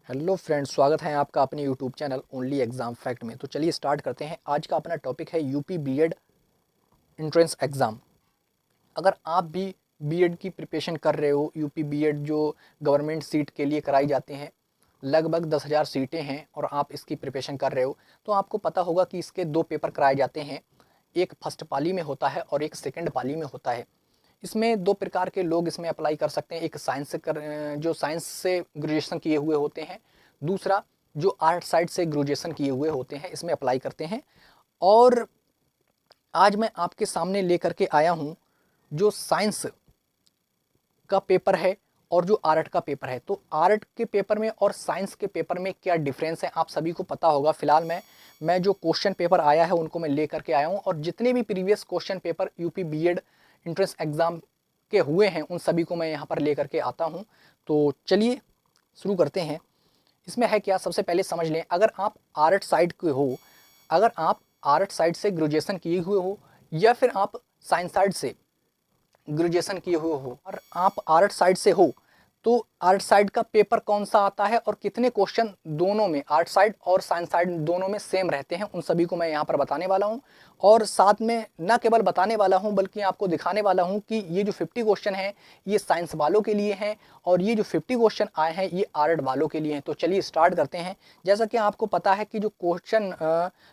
Hello friends, स्वागत है आपका अपने YouTube channel only exam fact में। तो चलिए स्टार्ट करते हैं। आज का अपना टॉपिक है यूपी बीएड एंट्रेंस एग्ज़ाम। अगर आप भी बीएड की प्रिपरेशन कर रहे हो, यूपी बीएड जो गवर्नमेंट सीट के लिए कराई जाते हैं, लगभग 10,000 सीटें हैं और आप इसकी प्रिपरेशन कर रहे हो, तो आपको पता होगा कि इसके दो पेपर कराए जाते हैं। एक फर्स्ट पाली में होता है और एक सेकेंड पाली में होता है। इसमें दो प्रकार के लोग इसमें अप्लाई कर सकते हैं। एक जो साइंस से ग्रेजुएशन किए हुए होते हैं, दूसरा जो आर्ट साइड से ग्रेजुएशन किए हुए होते हैं, इसमें अप्लाई करते हैं। और आज मैं आपके सामने लेकर के आया हूं जो साइंस का पेपर है और जो आर्ट का पेपर है। तो आर्ट के पेपर में और साइंस के पेपर में क्या डिफरेंस है आप सभी को पता होगा। फिलहाल मैं जो क्वेश्चन पेपर आया है उनको मैं लेकर के आया हूं, और जितने भी previous question paper UP BEd entrance exam के हुए हैं उन सभी को मैं यहाँ पर लेकर के आता हूँ। तो चलिए शुरू करते हैं। इसमें है क्या, सबसे पहले समझ लें। अगर आप आर्ट साइड के हो, अगर आप आर्ट साइड से ग्रेजुएशन किए हुए हो, या फिर आप साइंस साइड से ग्रेजुएशन किए हुए हो और आप आर्ट साइड से हो, तो आर्ट साइड का पेपर कौन सा आता है और कितने क्वेश्चन दोनों में, आर्ट साइड और साइंस साइड दोनों में सेम रहते हैं, उन सभी को मैं यहाँ पर बताने वाला हूँ। और साथ में न केवल बताने वाला हूँ बल्कि आपको दिखाने वाला हूँ कि ये जो 50 क्वेश्चन हैं ये साइंस वालों के लिए हैं और ये जो 50 क्वेश्चन आए हैं ये आर्ट वालों के लिए हैं। तो चलिए स्टार्ट करते हैं। जैसा कि आपको पता है कि जो क्वेश्चन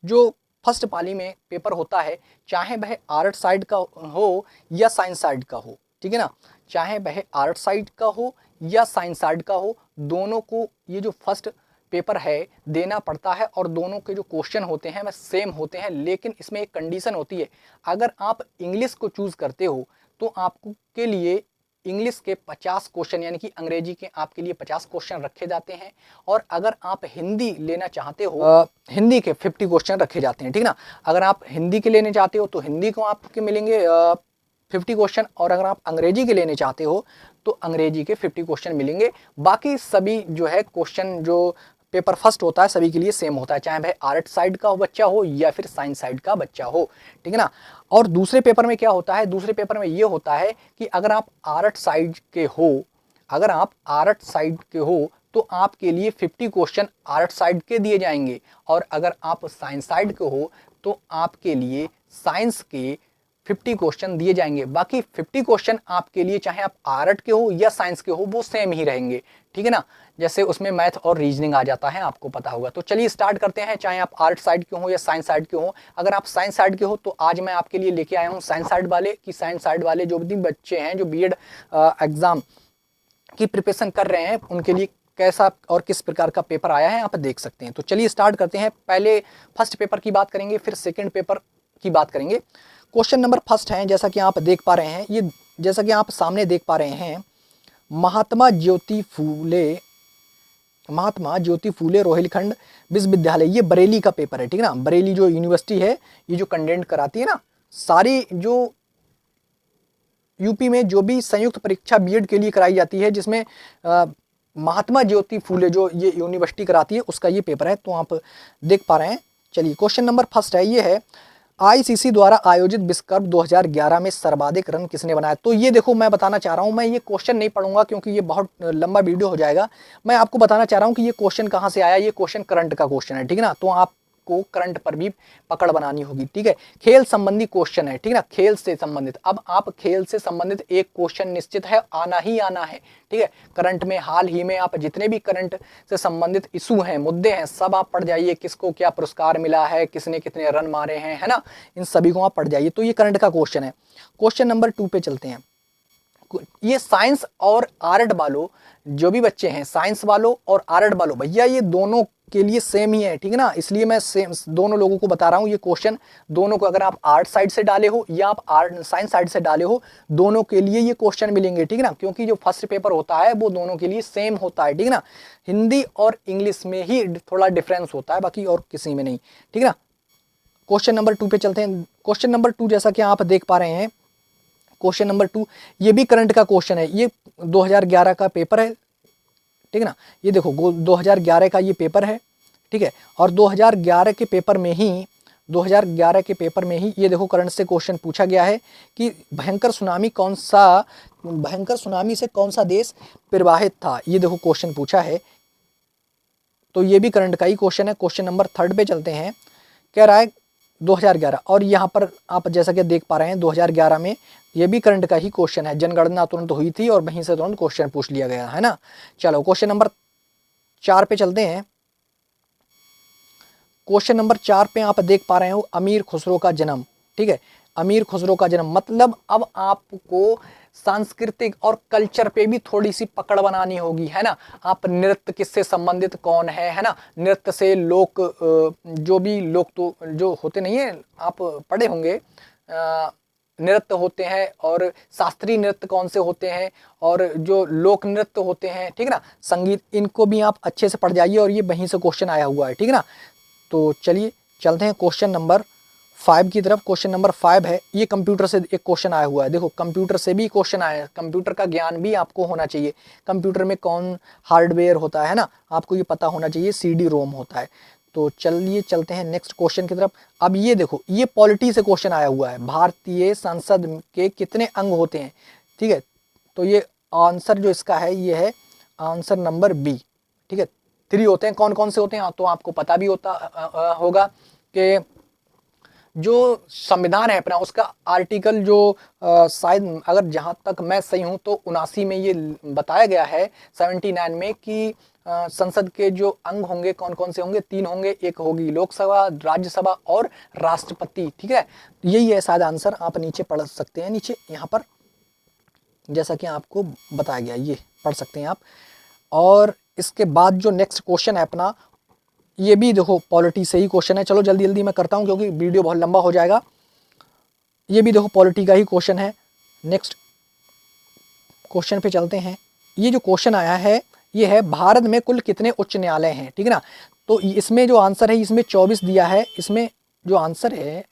जो फर्स्ट पाली में पेपर होता है, चाहे वह आर्ट साइड का हो या साइंस साइड का हो, ठीक है ना, चाहे वह आर्ट साइड का हो या साइंस साइड का हो, दोनों को ये जो फर्स्ट पेपर है देना पड़ता है और दोनों के जो क्वेश्चन होते हैं वह सेम होते हैं। लेकिन इसमें एक कंडीशन होती है, अगर आप इंग्लिश को चूज करते हो तो आपको के लिए इंग्लिश के 50 क्वेश्चन, यानी कि अंग्रेजी के आपके लिए 50 क्वेश्चन रखे जाते हैं। और अगर आप हिंदी लेना चाहते हो, हिंदी के 50 क्वेश्चन रखे जाते हैं, ठीक ना। अगर आप हिंदी के लेने चाहते हो तो हिंदी को आपके मिलेंगे 50 क्वेश्चन, और अगर आप अंग्रेजी के लेने चाहते हो तो अंग्रेजी के 50 क्वेश्चन मिलेंगे। बाकी सभी जो है क्वेश्चन जो पेपर फर्स्ट होता है सभी के लिए सेम होता है, चाहे वह आर्ट साइड का बच्चा हो या फिर साइंस साइड का बच्चा हो, ठीक है ना। और दूसरे पेपर में क्या होता है, दूसरे पेपर में ये होता है कि अगर आप आर्ट साइड के हो, अगर आप आर्ट साइड के हो तो आपके लिए 50 क्वेश्चन आर्ट साइड के दिए जाएंगे, और अगर आप साइंस साइड के हो तो आपके लिए साइंस के 50 क्वेश्चन दिए जाएंगे। बाकी 50 क्वेश्चन आपके लिए चाहे आप आर्ट के हो या साइंस के हो वो सेम ही रहेंगे, ठीक है ना। जैसे उसमें मैथ और रीजनिंग आ जाता है, आपको पता होगा। तो चलिए स्टार्ट करते हैं, चाहे आप आर्ट साइड के हो या साइंस साइड के हो। अगर आप साइंस साइड के हो तो आज मैं आपके लिए लेके आया हूँ साइंस साइड वाले, कि साइंस साइड वाले जो भी बच्चे हैं जो बीएड एग्जाम की प्रिपरेशन कर रहे हैं उनके लिए कैसा और किस प्रकार का पेपर आया है आप देख सकते हैं। तो चलिए स्टार्ट करते हैं। पहले फर्स्ट पेपर की बात करेंगे, फिर सेकेंड पेपर की बात करेंगे। क्वेश्चन नंबर फर्स्ट है, जैसा कि आप देख पा रहे हैं, ये जैसा कि आप सामने देख पा रहे हैं, महात्मा ज्योति फूले रोहिलखंड विश्वविद्यालय, ये बरेली का पेपर है, ठीक है ना। बरेली जो यूनिवर्सिटी है ये जो कंडेक्ट कराती है ना सारी जो यूपी में जो भी संयुक्त परीक्षा बीएड के लिए कराई जाती है, जिसमें महात्मा ज्योति फूले जो ये यूनिवर्सिटी कराती है उसका ये पेपर है। तो आप देख पा रहे हैं। चलिए क्वेश्चन नंबर फर्स्ट है, ये है आईसीसी द्वारा आयोजित विश्व कप 2011 में सर्वाधिक रन किसने बनाया। तो ये देखो मैं बताना चाह रहा हूँ, मैं ये क्वेश्चन नहीं पढ़ूंगा क्योंकि ये बहुत लंबा वीडियो हो जाएगा। मैं आपको बताना चाह रहा हूँ कि ये क्वेश्चन कहाँ से आया। ये क्वेश्चन करंट का क्वेश्चन है, ठीक है ना। तो आपको करंट पर भी पकड़ बनानी होगी, ठीक है। खेल संबंधी क्वेश्चन है, ठीक है ना, खेल से संबंधित। अब आप खेल से संबंधित एक क्वेश्चन निश्चित है आना ही आना है, ठीक है। करंट में हाल ही में आप जितने भी करंट से संबंधित इशू हैं, मुद्दे हैं, सब आप पढ़ जाइए। किसको क्या पुरस्कार मिला है, किसने कितने रन मारे हैं, है ना, इन सभी को आप पढ़ जाइए। तो ये करंट का क्वेश्चन है। क्वेश्चन नंबर 2 पे चलते हैं। ये साइंस और आर्ट वालों, जो भी बच्चे हैं साइंस वालों और आर्ट वालों, भैया ये दोनों के लिए सेम ही है, ठीक है ना। इसलिए मैं सेम दोनों लोगों को बता रहा हूं। ये क्वेश्चन दोनों को, अगर आप आर्ट साइड से डाले हो या आप आर्ट साइंस साइड से डाले हो, दोनों के लिए ये क्वेश्चन मिलेंगे, ठीक है ना। क्योंकि जो फर्स्ट पेपर होता है वो दोनों के लिए सेम होता है, ठीक है ना। हिंदी और इंग्लिश में ही थोड़ा डिफरेंस होता है, बाकी और किसी में नहीं, ठीक है ना। क्वेश्चन नंबर 2 पे चलते हैं। क्वेश्चन नंबर 2 जैसा कि आप देख पा रहे हैं, क्वेश्चन नंबर 2 ये भी करंट का क्वेश्चन है। ये 2011 का पेपर है, ठीक है ना। ये देखो 2011 का ये पेपर है, ठीक है। और 2011 के पेपर में ही 2011 के पेपर में ही ये देखो करंट से क्वेश्चन पूछा गया है कि भयंकर सुनामी से कौन सा देश प्रभावित था। ये देखो क्वेश्चन पूछा है तो ये भी करंट का ही क्वेश्चन है। क्वेश्चन नंबर 3 पे चलते हैं। कह रहा है 2011, और यहाँ पर आप जैसा कि देख पा रहे हैं 2011 में ये भी करंट का ही क्वेश्चन है। जनगणना तुरंत हुई थी और वहीं से तुरंत क्वेश्चन पूछ लिया गया है ना। चलो क्वेश्चन नंबर 4 पे चलते हैं। क्वेश्चन नंबर 4 पे आप देख पा रहे हो अमीर खुसरो का जन्म। ठीक है, अमीर खुसरो का जन्म मतलब अब आपको सांस्कृतिक और कल्चर पे भी थोड़ी सी पकड़ बनानी होगी, है ना। आप नृत्य किससे संबंधित कौन है ना। नृत्य से लोक जो भी लोक तो जो होते नहीं है, आप पढ़े होंगे, नृत्य होते हैं और शास्त्रीय नृत्य कौन से होते हैं और जो लोक नृत्य होते हैं, ठीक है ना, संगीत, इनको भी आप अच्छे से पढ़ जाइए और ये वहीं से क्वेश्चन आया हुआ है, ठीक है ना। तो चलिए चलते हैं क्वेश्चन नंबर 5 की तरफ। क्वेश्चन नंबर 5 है, ये कंप्यूटर से एक क्वेश्चन आया हुआ है। देखो कंप्यूटर से भी क्वेश्चन आया है, कंप्यूटर का ज्ञान भी आपको होना चाहिए। कंप्यूटर में कौन हार्डवेयर होता है ना, आपको ये पता होना चाहिए। सीडी रोम होता है। तो चलिए चलते हैं नेक्स्ट क्वेश्चन की तरफ। अब ये देखो, ये पॉलिटी से क्वेश्चन आया हुआ है। भारतीय संसद के कितने अंग होते हैं, ठीक है। तो ये आंसर जो इसका है ये है आंसर नंबर बी, ठीक है। 3 होते हैं। कौन कौन से होते हैं तो आपको पता भी होगा कि जो संविधान है अपना, उसका आर्टिकल जो शायद अगर जहां तक मैं सही हूं तो 79 में ये बताया गया है, 79 में कि संसद के जो अंग होंगे कौन कौन से होंगे, 3 होंगे। एक होगी लोकसभा, राज्यसभा और राष्ट्रपति, ठीक है। यही है शायद आंसर। आप नीचे पढ़ सकते हैं, नीचे यहाँ पर जैसा कि आपको बताया गया, ये पढ़ सकते हैं आप। और इसके बाद जो नेक्स्ट क्वेश्चन है अपना, ये भी देखो पॉलिटी से ही क्वेश्चन है। चलो जल्दी जल्दी मैं करता हूं क्योंकि वीडियो बहुत लंबा हो जाएगा। ये भी देखो पॉलिटी का ही क्वेश्चन है। नेक्स्ट क्वेश्चन पे चलते हैं। ये जो क्वेश्चन आया है ये है, भारत में कुल कितने उच्च न्यायालय हैं, ठीक है ना। तो इसमें जो आंसर है, इसमें 24 दिया है। इसमें जो आंसर है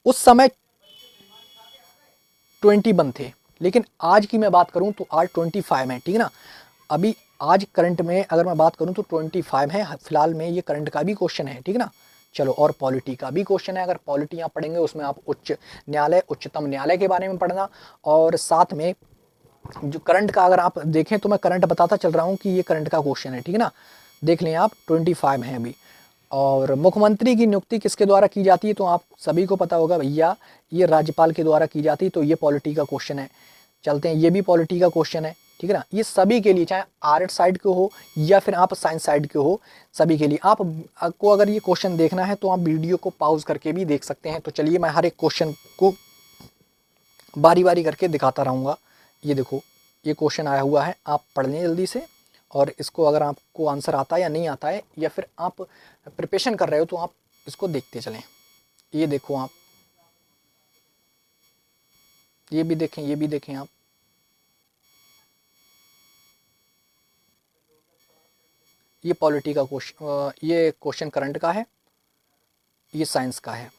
उस समय 21 थे, लेकिन आज की मैं बात करूं तो आज 25 है, ठीक है ना। अभी आज करंट में अगर मैं बात करूं तो 25 है फिलहाल में। ये करंट का भी क्वेश्चन है, ठीक है ना। चलो, और पॉलिटी का भी क्वेश्चन है। अगर पॉलिटी आप पढ़ेंगे उसमें आप उच्च न्यायालय, उच्चतम न्यायालय के बारे में पढ़ना, और साथ में जो करंट का अगर आप देखें तो मैं करंट बताता चल रहा हूँ कि ये करंट का क्वेश्चन है, ठीक है ना। देख लें आप, 25 है अभी। और मुख्यमंत्री की नियुक्ति किसके द्वारा की जाती है तो आप सभी को पता होगा भैया, ये राज्यपाल के द्वारा की जाती है। तो ये पॉलिटी का क्वेश्चन है। चलते हैं, ये भी पॉलिटी का क्वेश्चन है, ठीक है ना। ये सभी के लिए, चाहे आर्ट साइड के हो या फिर आप साइंस साइड के हो, सभी के लिए आपको अगर ये क्वेश्चन देखना है तो आप वीडियो को पॉज करके भी देख सकते हैं। तो चलिए मैं हर एक क्वेश्चन को बारी बारी करके दिखाता रहूँगा। ये देखो, ये क्वेश्चन आया हुआ है, आप पढ़ लें जल्दी से। और इसको अगर आपको आंसर आता है या नहीं आता है, या फिर आप प्रिपरेशन कर रहे हो, तो आप इसको देखते चलें। ये देखो आप, ये भी देखें, ये भी देखें आप। ये पॉलिटी का क्वेश्चन, ये क्वेश्चन करंट का है, ये साइंस का है,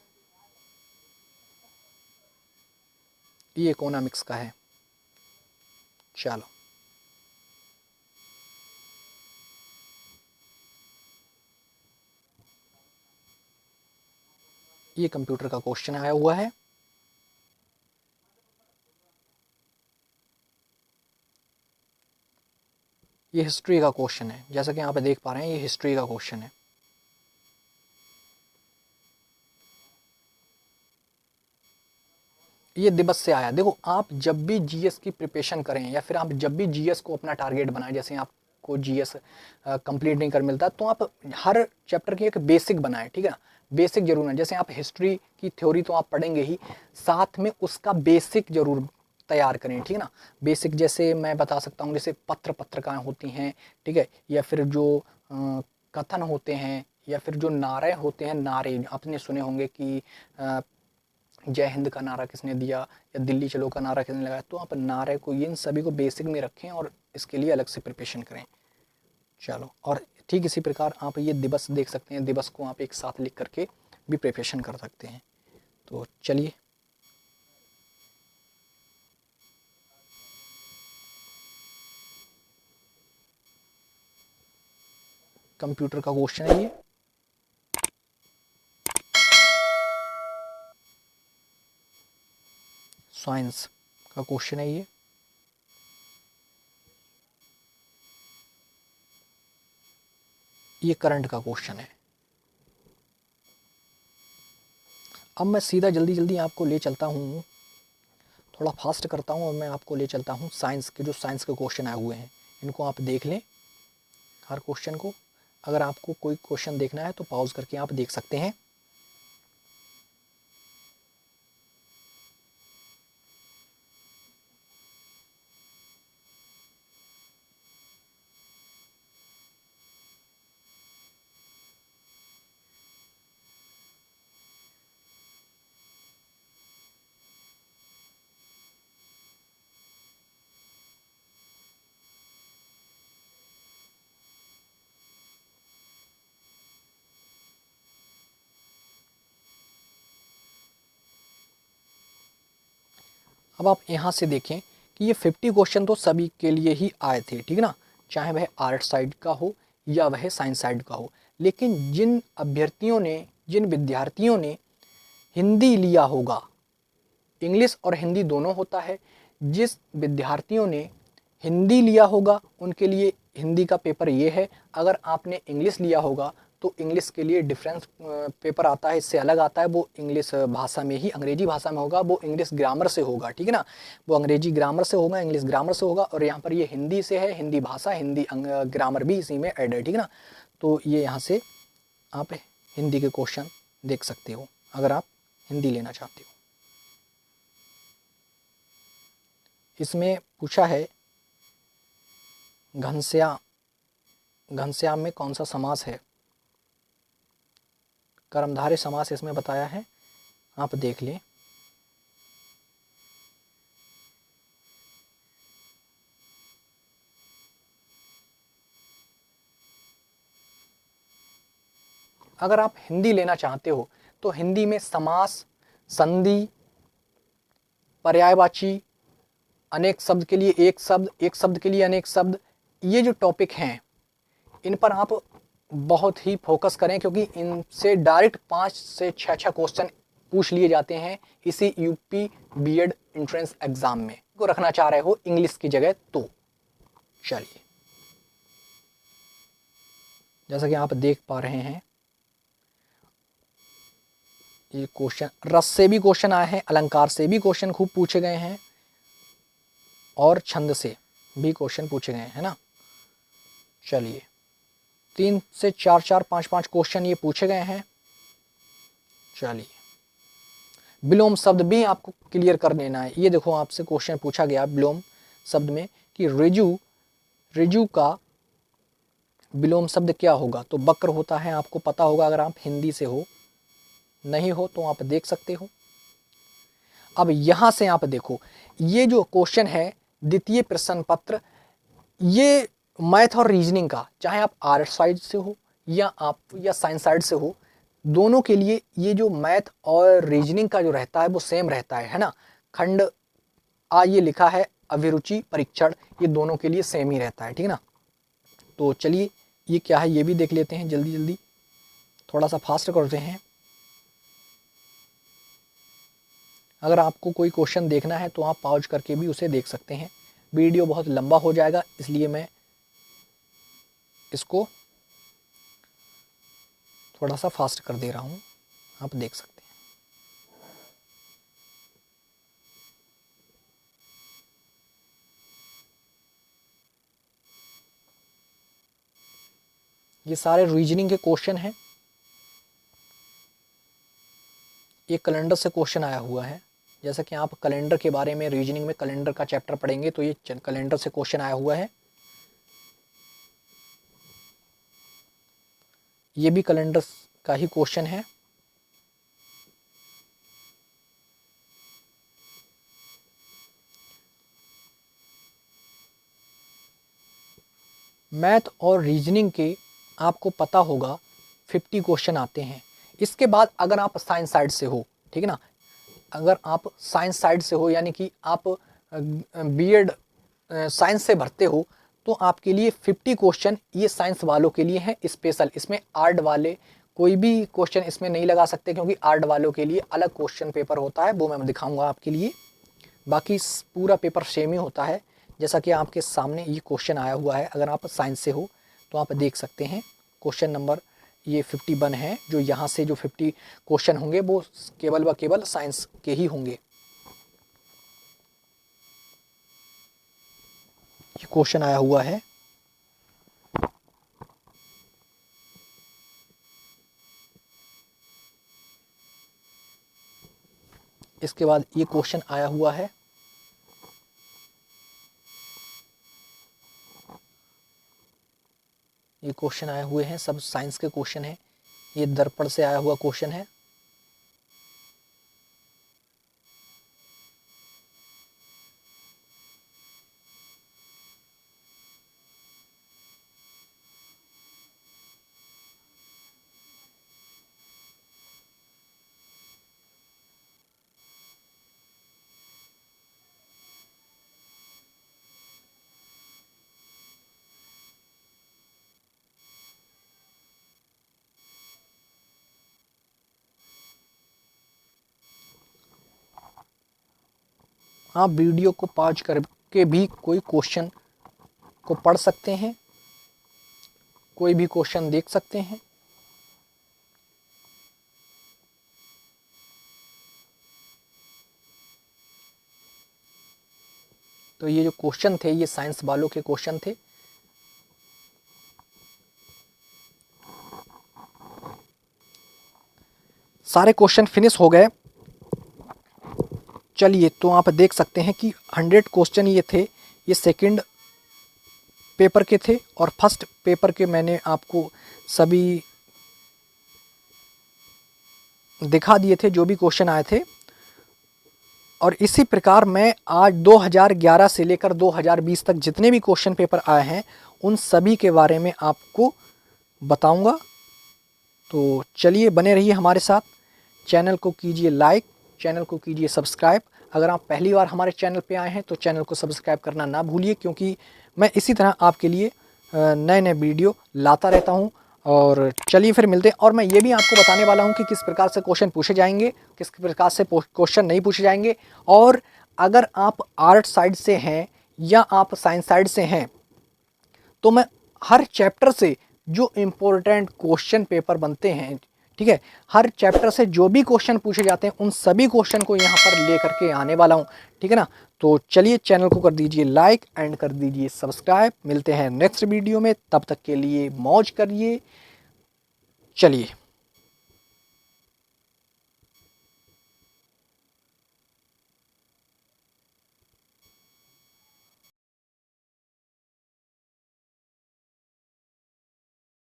ये इकोनॉमिक्स का है। चलो, ये कंप्यूटर का क्वेश्चन आया हुआ है। ये हिस्ट्री का क्वेश्चन है, जैसा कि यहाँ पे देख पा रहे हैं, ये हिस्ट्री का क्वेश्चन है। ये दिवस से आया। देखो, आप जब भी जीएस की प्रिपरेशन करें या फिर आप जब भी जीएस को अपना टारगेट बनाएं, जैसे आपको जीएस कंप्लीट नहीं कर मिलता, तो आप हर चैप्टर की एक बेसिक बनाएं, ठीक है ना। बेसिक जरूर है। जैसे आप हिस्ट्री की थ्योरी तो आप पढ़ेंगे ही, साथ में उसका बेसिक जरूर तैयार करें, ठीक है ना। बेसिक जैसे मैं बता सकता हूँ, जैसे पत्रिकाएं होती हैं, ठीक है, या फिर जो कथन होते हैं, या फिर जो नारे होते हैं। नारे आपने सुने होंगे कि जय हिंद का नारा किसने दिया, या दिल्ली चलो का नारा किसने लगाया। तो आप नारे को, इन सभी को बेसिक में रखें और इसके लिए अलग से प्रिपरेशन करें। चलो, और ठीक इसी प्रकार आप ये दिवस देख सकते हैं। दिवस को आप एक साथ लिख करके भी प्रिपरेशन कर सकते हैं। तो चलिए, कंप्यूटर का क्वेश्चन है ये। साइंस का क्वेश्चन है ये। ये करंट का क्वेश्चन है। अब मैं सीधा जल्दी जल्दी आपको ले चलता हूँ, थोड़ा फास्ट करता हूँ और मैं आपको ले चलता हूँ साइंस के, जो साइंस के क्वेश्चन आए हुए हैं इनको आप देख लें हर क्वेश्चन को। अगर आपको कोई क्वेश्चन देखना है तो पॉज करके आप देख सकते हैं। अब आप यहाँ से देखें कि ये 50 क्वेश्चन तो सभी के लिए ही आए थे, ठीक ना, चाहे वह आर्ट साइड का हो या वह साइंस साइड का हो। लेकिन जिन अभ्यर्थियों ने, जिन विद्यार्थियों ने हिंदी लिया होगा, इंग्लिश और हिंदी दोनों होता है, जिस विद्यार्थियों ने हिंदी लिया होगा उनके लिए हिंदी का पेपर ये है। अगर आपने इंग्लिश लिया होगा तो इंग्लिश के लिए डिफरेंस पेपर आता है, इससे अलग आता है, वो इंग्लिश भाषा में ही, अंग्रेजी भाषा में होगा, वो इंग्लिश ग्रामर से होगा, ठीक है ना, वो अंग्रेजी ग्रामर से होगा, इंग्लिश ग्रामर से होगा। और यहाँ पर ये हिंदी से है, हिंदी भाषा, हिंदी ग्रामर भी इसी में ऐड है, ठीक है ना। तो ये यहाँ से आप हिंदी के क्वेश्चन देख सकते हो अगर आप हिंदी लेना चाहते हो। इसमें पूछा है घनश्याम, घनश्याम में कौन सा समास है, कर्मधारय समास इसमें बताया है, आप देख लें। अगर आप हिंदी लेना चाहते हो तो हिंदी में समास, संधि, पर्यायवाची, अनेक शब्द के लिए एक शब्द, एक शब्द के लिए अनेक शब्द, ये जो टॉपिक हैं इन पर आप बहुत ही फोकस करें, क्योंकि इनसे डायरेक्ट 5 से 6 क्वेश्चन पूछ लिए जाते हैं इसी यूपी बीएड एंट्रेंस एग्जाम में। को रखना चाह रहे हो इंग्लिश की जगह तो चलिए, जैसा कि आप देख पा रहे हैं ये क्वेश्चन, रस से भी क्वेश्चन आए हैं, अलंकार से भी क्वेश्चन खूब पूछे गए हैं और छंद से भी क्वेश्चन पूछे गए हैं ना। चलिए 3 से 4 5 क्वेश्चन ये पूछे गए हैं। चलिए विलोम शब्द भी आपको क्लियर कर लेना है। ये देखो आपसे क्वेश्चन पूछा गया विलोम शब्द में कि रिजु का विलोम शब्द क्या होगा, तो बकर होता है, आपको पता होगा अगर आप हिंदी से हो, नहीं हो तो आप देख सकते हो। अब यहां से आप देखो ये जो क्वेश्चन है द्वितीय प्रश्न पत्र, ये मैथ और रीजनिंग का, चाहे आप आर्ट साइड से हो या साइंस साइड से हो, दोनों के लिए ये जो मैथ और रीजनिंग का जो रहता है वो सेम रहता है ना। खंड ये लिखा है अभिरुचि परीक्षण, ये दोनों के लिए सेम ही रहता है, ठीक है ना। तो चलिए ये क्या है ये भी देख लेते हैं जल्दी जल्दी, थोड़ा सा फास्ट करते हैं। अगर आपको कोई क्वेश्चन देखना है तो आप पॉज करके भी उसे देख सकते हैं, वीडियो बहुत लंबा हो जाएगा इसलिए मैं इसको थोड़ा सा फास्ट कर दे रहा हूं, आप देख सकते हैं। ये सारे रीजनिंग के क्वेश्चन हैं, ये कैलेंडर से क्वेश्चन आया हुआ है। जैसा कि आप कैलेंडर के बारे में रीजनिंग में कैलेंडर का चैप्टर पढ़ेंगे तो ये कैलेंडर से क्वेश्चन आया हुआ है। ये भी कैलेंडर का ही क्वेश्चन है। मैथ और रीजनिंग के आपको पता होगा 50 क्वेश्चन आते हैं। इसके बाद अगर आप साइंस साइड से हो, ठीक है ना, अगर आप साइंस साइड से हो यानी कि आप बीएड साइंस से भरते हो तो आपके लिए 50 क्वेश्चन ये साइंस वालों के लिए हैं स्पेशल। इसमें आर्ट वाले कोई भी क्वेश्चन इसमें नहीं लगा सकते, क्योंकि आर्ट वालों के लिए अलग क्वेश्चन पेपर होता है, वो मैं दिखाऊंगा आपके लिए। बाकी पूरा पेपर सेम ही होता है। जैसा कि आपके सामने ये क्वेश्चन आया हुआ है, अगर आप साइंस से हो तो आप देख सकते हैं क्वेश्चन नंबर ये 51 है, जो यहाँ से जो 50 क्वेश्चन होंगे वो केवल व केवल साइंस के ही होंगे। ये क्वेश्चन आया हुआ है। इसके बाद ये क्वेश्चन आया हुआ है। ये क्वेश्चन आए हुए हैं, सब साइंस के क्वेश्चन हैं। ये दर्पण से आया हुआ क्वेश्चन है। आप वीडियो को पॉज करके भी कोई क्वेश्चन को पढ़ सकते हैं, कोई भी क्वेश्चन देख सकते हैं। तो ये जो क्वेश्चन थे ये साइंस वालों के क्वेश्चन थे। सारे क्वेश्चन फिनिश हो गए। चलिए, तो आप देख सकते हैं कि 100 क्वेश्चन ये थे। ये सेकंड पेपर के थे और फर्स्ट पेपर के मैंने आपको सभी दिखा दिए थे जो भी क्वेश्चन आए थे। और इसी प्रकार मैं आज 2011 से लेकर 2020 तक जितने भी क्वेश्चन पेपर आए हैं उन सभी के बारे में आपको बताऊंगा। तो चलिए, बने रहिए हमारे साथ। चैनल को कीजिए लाइक, चैनल को कीजिए सब्सक्राइब। अगर आप पहली बार हमारे चैनल पे आए हैं तो चैनल को सब्सक्राइब करना ना भूलिए, क्योंकि मैं इसी तरह आपके लिए नए नए वीडियो लाता रहता हूं। और चलिए फिर मिलते हैं। और मैं ये भी आपको बताने वाला हूं कि किस प्रकार से क्वेश्चन पूछे जाएंगे, किस प्रकार से क्वेश्चन नहीं पूछे जाएंगे। और अगर आप आर्ट साइड से हैं या आप साइंस साइड से हैं तो मैं हर चैप्टर से जो इम्पोर्टेंट क्वेश्चन पेपर बनते हैं, ठीक है, हर चैप्टर से जो भी क्वेश्चन पूछे जाते हैं उन सभी क्वेश्चन को यहाँ पर ले करके आने वाला हूँ, ठीक है ना। तो चलिए, चैनल को कर दीजिए लाइक एंड कर दीजिए सब्सक्राइब। मिलते हैं नेक्स्ट वीडियो में, तब तक के लिए मौज करिए। चलिए।